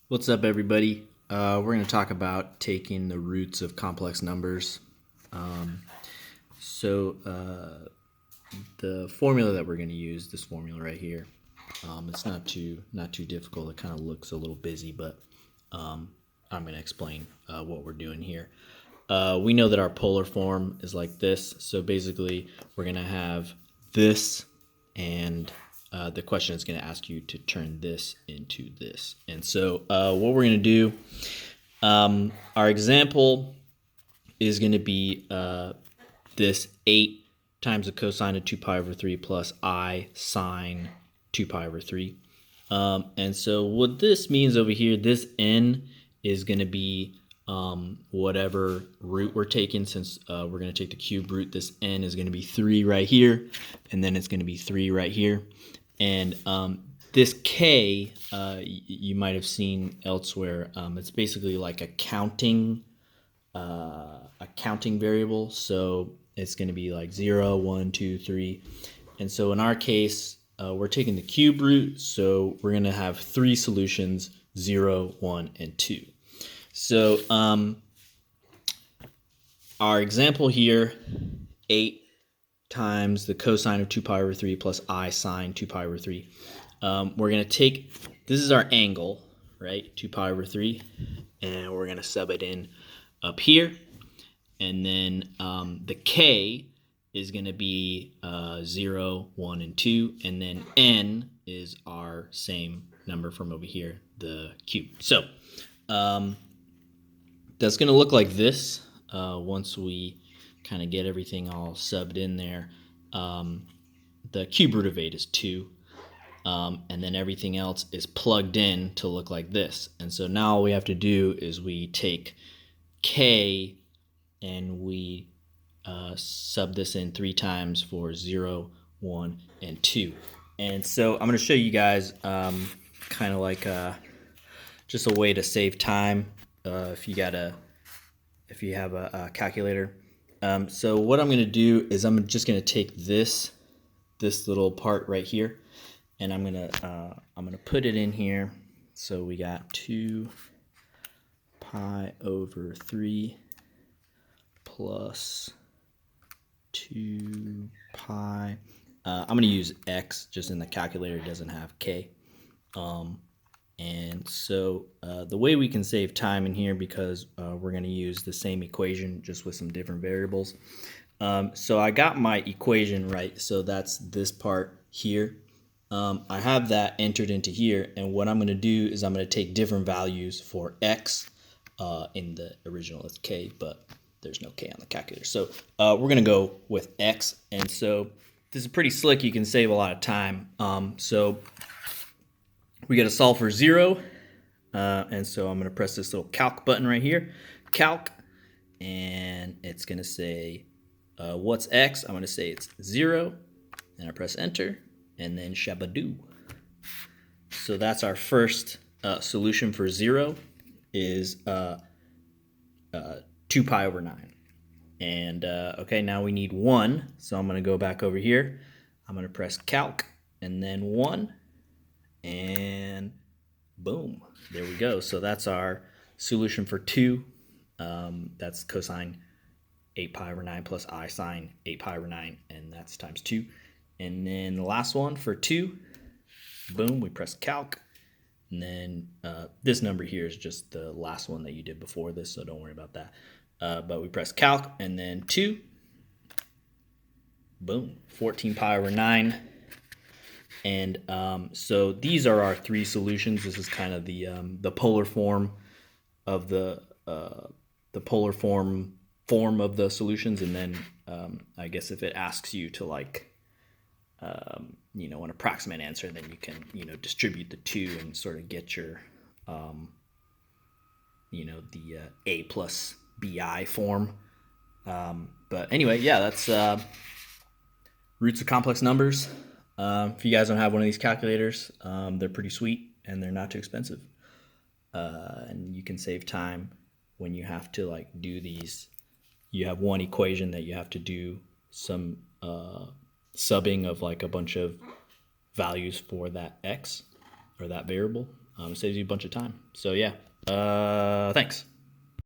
What's up, everybody? We're going to talk about taking the roots of complex numbers. Um, so the formula that we're going to use, this formula right here, it's not too difficult. It kind of looks a little busy, but I'm going to explain what we're doing here. We know that our polar form is like this. So basically, we're going to have this, and the question is going to ask you to turn this into this. And so what we're going to do, our example is going to be this 8 times the cosine of 2 pi over 3 plus I sine 2 pi over 3. And so what this means over here, this n is going to be whatever root we're taking. Since we're going to take the cube root, this n is going to be 3 right here, and then it's going to be 3 right here. And this k, you might have seen elsewhere. It's basically like a counting variable. So it's going to be like 0, 1, 2, 3. And so in our case, we're taking the cube root. So we're going to have 3 solutions, 0, 1, and 2. So our example here, 8 times the cosine of 2 pi over 3 plus I sine 2 pi over 3. We're going to take, this is our angle, right, 2 pi over 3, and we're going to sub it in up here. And then the k is going to be 0, 1, and 2. And then n is our same number from over here, the cube. So that's going to look like this once we kind of get everything all subbed in there. The cube root of 8 is 2. And then everything else is plugged in to look like this. And so now all we have to do is we take k and we sub this in 3 times for 0, 1, and 2. And so I'm going to show you guys kind of like just a way to save time if you have a calculator. So what I'm going to do is I'm just going to take this little part right here, and I'm gonna put it in here. So we got 2 pi over 3 plus 2 pi. I'm going to use x just in the calculator. It doesn't have k. And so the way we can save time in here, because we're going to use the same equation just with some different variables. So I got my equation right. So that's this part here. I have that entered into here. And what I'm going to do is I'm going to take different values for x. In the original it's k, but there's no k on the calculator. So we're going to go with x. And so this is pretty slick. You can save a lot of time. So we got to solve for 0. And so I'm going to press this little calc button right here. Calc. And it's going to say, what's x? I'm going to say it's 0. And I press enter. And then shabadoo. So that's our first solution for 0 is 2 pi over 9. And okay, now we need 1. So I'm going to go back over here. I'm going to press calc and then 1. And boom, there we go. So that's our solution for 2. That's cosine 8 pi over 9 plus I sine 8 pi over 9, and that's times 2. And then the last one for 2, boom, we press calc. And then this number here is just the last one that you did before this, so don't worry about that. But we press calc and then 2, boom, 14 pi over 9. And so these are our 3 solutions. This is kind of the polar form of the polar form of the solutions. And then I guess if it asks you to like an approximate answer, then you can distribute the 2 and sort of get your the a plus bi form. But anyway, yeah, that's roots of complex numbers. If you guys don't have one of these calculators, they're pretty sweet and they're not too expensive. And you can save time when you have to like do these. You have one equation that you have to do some subbing of like a bunch of values for that x or that variable. It saves you a bunch of time. So yeah, thanks.